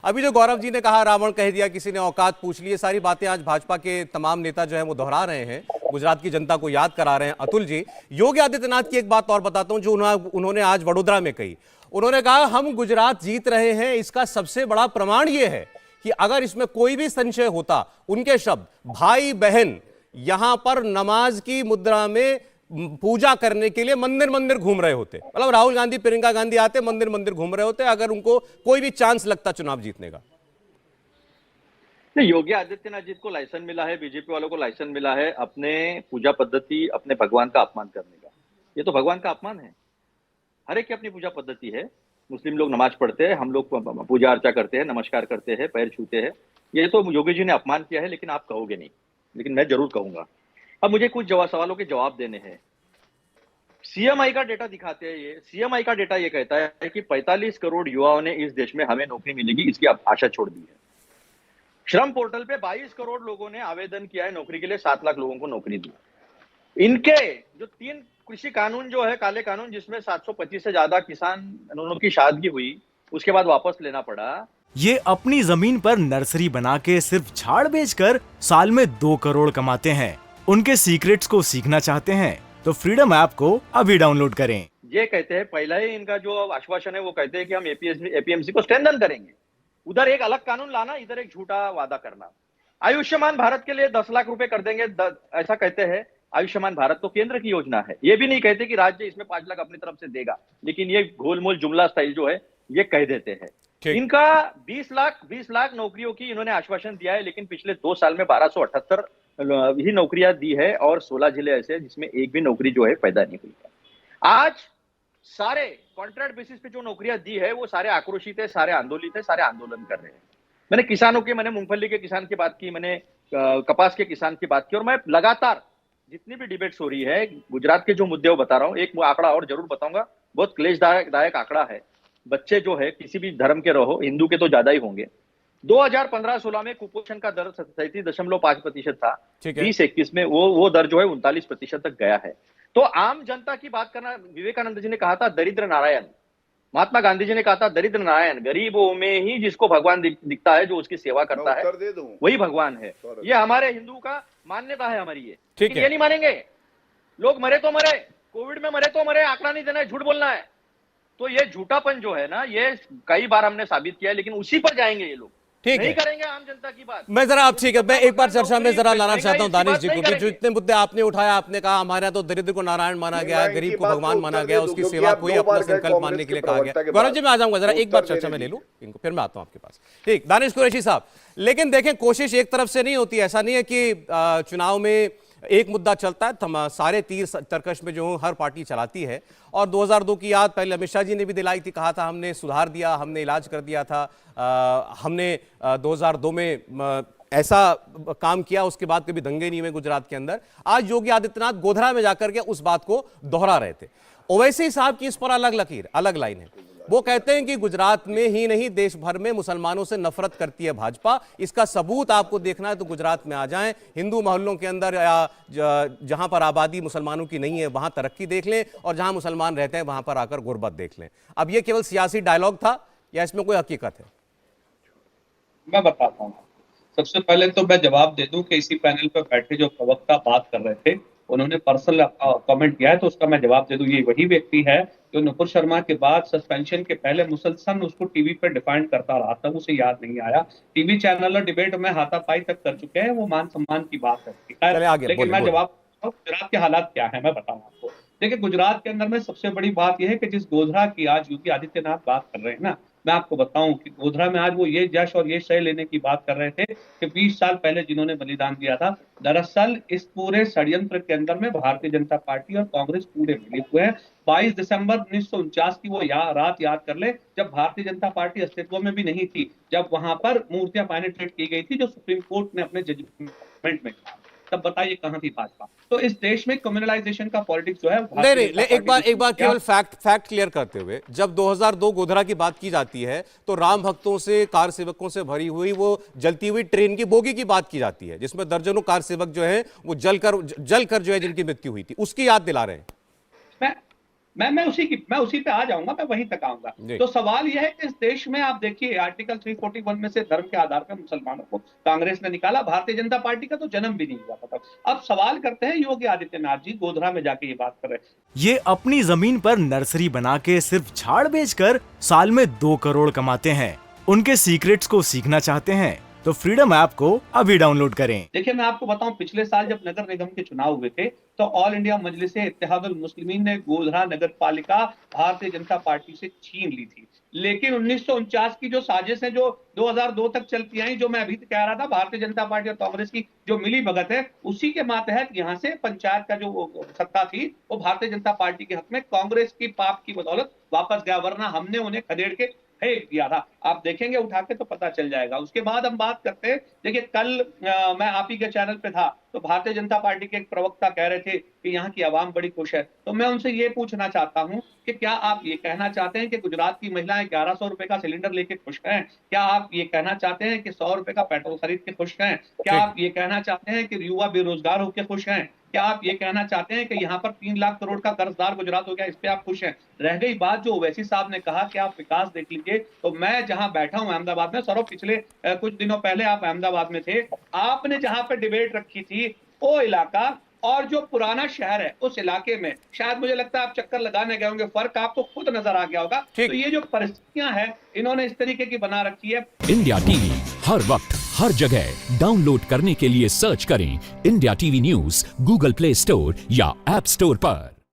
अभी जो गौरव जी ने कहा, रावण कह दिया, किसी ने औकात पूछ ली, ये सारी बातें आज भाजपा के तमाम नेता जो है वो दोहरा रहे हैं, गुजरात की जनता को याद करा रहे हैं। अतुल जी, योगी आदित्यनाथ की एक बात और बताता हूं जो उन्होंने आज वडोदरा में कही। उन्होंने कहा हम गुजरात जीत रहे हैं, इसका सबसे बड़ा प्रमाण यह है कि अगर इसमें कोई भी संशय होता, उनके शब्द, भाई बहन यहां पर नमाज की मुद्रा में पूजा करने के लिए मंदिर मंदिर घूम रहे होते। मतलब राहुल गांधी, प्रियंका गांधी आते, मंदिर मंदिर घूम रहे होते अगर उनको कोई भी चांस लगता चुनाव जीतने का। नहीं, योगी आदित्यनाथ जी को लाइसेंस मिला है, बीजेपी वालों को लाइसेंस मिला है अपने पूजा पद्धति, अपने भगवान का अपमान करने का। ये तो भगवान का अपमान है। हर एक की अपनी पूजा पद्धति है। मुस्लिम लोग नमाज पढ़ते हैं, हम लोग पूजा अर्चा करते हैं, नमस्कार करते हैं, पैर छूते हैं। ये तो योगी जी ने अपमान किया है, लेकिन आप कहोगे नहीं, लेकिन मैं जरूर कहूंगा। अब मुझे कुछ सवालों के जवाब देने हैं। सीएमआई का डेटा दिखाते हैं। ये सीएमआई का डेटा ये कहता है कि 45 करोड़ युवाओं ने इस देश में हमें नौकरी मिलेगी इसकी आशा छोड़ दी है। श्रम पोर्टल पे 22 करोड़ लोगों ने आवेदन किया है नौकरी के लिए, 7 लाख लोगों को नौकरी दी। इनके जो 3 कृषि कानून जो है, काले कानून, जिसमें 725 से ज्यादा किसानों की शादगी हुई, उसके बाद वापस लेना पड़ा। ये अपनी जमीन पर नर्सरी बना के सिर्फ झाड़ बेचकर साल में 2 करोड़ कमाते हैं। उनके सीक्रेट्स को सीखना चाहते हैं तो फ्रीडम ऐप को अभी डाउनलोड करें। ये कहते हैं, पहला ही इनका जो आश्वासन है वो कहते हैं कि हम एपीएमसी को स्ट्रेंथन करेंगे। उधर एक अलग कानून लाना, इधर एक झूठा वादा करना। आयुष्मान भारत के लिए 10 लाख रुपए कर देंगे, ऐसा कहते हैं। आयुष्मान भारत तो केंद्र की योजना है। ये भी नहीं कहते कि राज्य इसमें 5 लाख अपनी तरफ से देगा, लेकिन ये गोलमोल जुमला स्टाइल जो है ये कह देते हैं। इनका 20 लाख नौकरियों की इन्होंने आश्वासन दिया है, लेकिन पिछले 2 साल में 1278 ही नौकरियां दी है और 16 जिले ऐसे हैं जिसमें एक भी नौकरी जो है पैदा नहीं हुई है। आज सारे कॉन्ट्रैक्ट बेसिस पे जो नौकरियां दी है वो सारे आक्रोशित है, सारे आंदोलित है, सारे आंदोलन कर रहे हैं। मैंने किसानों के, मैंने मूंगफली के किसान की बात की, मैंने कपास के किसान की बात की, और मैं लगातार जितनी भी डिबेट्स हो रही है गुजरात के जो मुद्दे वो बता रहा हूँ। एक आंकड़ा और जरूर बताऊंगा, बहुत क्लेशदायक आंकड़ा है। बच्चे जो है किसी भी धर्म के रहो, हिंदू के तो ज्यादा ही होंगे। 2015-16 में कुपोषण का दर 37.5% था। 2021 में वो दर जो है 39% तक गया है। तो आम जनता की बात करना, विवेकानंद जी ने कहा था दरिद्र नारायण, महात्मा गांधी जी ने कहा था दरिद्र नारायण, गरीबों में ही जिसको भगवान दिखता है, जो उसकी सेवा करता है वही भगवान है। ये हमारे हिंदू का मान्यता है हमारी। ये नहीं मानेंगे लोग। मरे तो मरे, कोविड में मरे तो मरे, आंकड़ा नहीं देना है, झूठ बोलना है। तो ये झूठापन जो है ना, ये कई बार हमने साबित किया है, लेकिन उसी पर जाएंगे ये लोग। ठीक नहीं करेंगे आम जनता की बात। मैं जरा, आप ठीक है, मैं एक बार चर्चा में जरा लाना चाहता हूं दानिश जी को, कि जो इतने मुद्दे आपने उठाया, आपने कहा हमारे यहाँ तो दरिद्र को नारायण माना गया, गरीब को भगवान माना गया, उसकी सेवा को ही अपना संकल्प मानने के लिए कहा गया। गौरव जी मैं आ जाऊंगा, जरा एक बार चर्चा में ले लूं इनको, फिर मैं आता हूं आपके पास। ठीक, दानिश कुरैशी साहब, लेकिन देखें कोशिश एक तरफ से नहीं होती। ऐसा नहीं है कि चुनाव में एक मुद्दा चलता है, सारे तीर तर्कश में जो हर पार्टी चलाती है। और 2002 की याद पहले अमित शाह जी ने भी दिलाई थी, कहा था हमने सुधार दिया, हमने इलाज कर दिया था, हमने 2002 में ऐसा काम किया, उसके बाद कभी दंगे नहीं हुए गुजरात के अंदर। आज योगी आदित्यनाथ गोधरा में जाकर के उस बात को दोहरा रहे थे। ओवैसी साहब की इस पर अलग लकीर, अलग लाइन है। वो कहते हैं कि गुजरात में ही नहीं देश भर में मुसलमानों से नफरत करती है भाजपा। इसका सबूत आपको देखना है तो गुजरात में आ जाएं, हिंदू मोहल्लों के अंदर या जहां पर आबादी मुसलमानों की नहीं है वहां तरक्की देख लें, और जहां मुसलमान रहते हैं वहां पर आकर गुर्बत देख लें। अब ये केवल सियासी डायलॉग था या इसमें कोई हकीकत है? मैं बताता हूँ। सबसे पहले तो मैं जवाब दे दूं कि इसी पैनल पर बैठे जो प्रवक्ता बात कर रहे थे उन्होंने पर्सनल कमेंट किया है, तो उसका मैं जवाब दे दूं। ये वही व्यक्ति है जो नुपुर शर्मा के बाद सस्पेंशन के पहले मुसलसल उसको टीवी पर डिफेंड करता रहा था, उसे याद नहीं आया। टीवी चैनल और डिबेट में हाथापाई तक कर चुके हैं, वो मान सम्मान की बात है। लेकिन मैं जवाब, गुजरात के हालात क्या है मैं बताऊं आपको। देखिए, गुजरात के अंदर में सबसे बड़ी बात यह है कि जिस गोधरा की आज योगी आदित्यनाथ बात कर रहे हैं ना, मैं आपको बताऊं कि गोधरा में आज वो ये जश और ये श्रेय लेने की बात कर रहे थे कि 20 साल पहले जिन्होंने बलिदान दिया था, दरअसल इस पूरे षड्यंत्र के अंदर में भारतीय जनता पार्टी और कांग्रेस पूरे मिले हुए हैं। 22 दिसंबर 1949 की वो रात याद कर ले, जब भारतीय जनता पार्टी अस्तित्व में भी नहीं थी, जब वहां पर मूर्तियां पेनिट्रेट की गई थी, जो सुप्रीम कोर्ट ने अपने जजमेंट में कहा। तब बताइए कहां थी भाजपा? तो इस देश में कम्युनलाइजेशन का पॉलिटिक्स जो है नहीं, एक बार केवल फैक्ट क्लियर करते हुए, जब 2002 गोधरा की बात की जाती है तो राम भक्तों से, कार सेवकों से भरी हुई वो जलती हुई ट्रेन की बोगी की बात की जाती है, जिसमें दर्जनों कार सेवक जो है वो जलकर जो है जिनकी मृत्यु हुई थी, उसकी याद दिला रहे हैं। मैं उसी पे आ जाऊंगा, मैं वहीं तक आऊंगा। जी। तो सवाल यह है कि इस देश में आप देखिए आर्टिकल 341 में से धर्म के आधार पर मुसलमानों को कांग्रेस ने निकाला, भारतीय जनता पार्टी का तो जन्म भी नहीं हुआ था तब। अब सवाल करते हैं योगी आदित्यनाथ जी गोधरा में जाके ये बात कर रहे हैं। ये अपनी जमीन पर नर्सरी बना के सिर्फ झाड़ बेचकर साल में 2 करोड़ कमाते हैं। उनके सीक्रेट्स को सीखना चाहते हैं तो फ्रीडम ऐप को अभी डाउनलोड करें। देखिए मैं आपको बताऊं, पिछले साल जब नगर निगम के चुनाव हुए थे तो ऑल इंडिया मजलिस-ए इत्तेहादुल मुस्लिमीन ने गोधरा नगर पालिका भारतीय जनता पार्टी से छीन ली थी। लेकिन 1949 की जो साजिश है, जो 2002 तक चलती आई, जो मैं अभी कह रहा था, भारतीय जनता पार्टी और कांग्रेस की जो मिली भगत है, उसी के मातहत यहाँ से पंचायत का जो सत्ता थी वो भारतीय जनता पार्टी के हक में कांग्रेस की पाप की बदौलत वापस गया, वरना हमने उन्हें खदेड़ के फेंक दिया था। आप देखेंगे उठा के तो पता चल जाएगा। उसके बाद हम बात करते हैं, देखिए कल मैं आप ही के चैनल पे था तो भारतीय जनता पार्टी के एक प्रवक्ता कह रहे थे कि यहाँ की आवाम बड़ी खुश है। तो मैं उनसे ये पूछना चाहता हूँ कि क्या आप ये कहना चाहते हैं कि गुजरात की महिलाएं 1100 रुपए का सिलेंडर लेके खुश हैं? क्या आप ये कहना चाहते हैं कि 100 रुपए का पेट्रोल खरीद के खुश हैं? क्या आप ये कहना चाहते हैं कि युवा बेरोजगार होकर खुश हैं? क्या आप ये कहना चाहते हैं कि यहाँ पर 3 लाख करोड़ का कर्जदार गुजरात हो गया, इस पे आप खुश हैं? रह गई बात जो ओवैसी साहब ने कहा कि आप विकास देख लीजिए, तो मैं जहां बैठा हूं अहमदाबाद में, सौरभ पिछले कुछ दिनों पहले आप अहमदाबाद में थे, आपने जहां पर डिबेट रखी थी वो इलाका और जो पुराना शहर है उस इलाके में शायद मुझे लगता है आप चक्कर लगाने गए होंगे, फर्क आपको खुद नजर आ गया होगा। तो ये जो परिस्थितियां हैं इन्होंने इस तरीके की बना रखी है। इंडिया टीवी हर वक्त हर जगह डाउनलोड करने के लिए सर्च करें India TV news Google play store या ऐप स्टोर पर।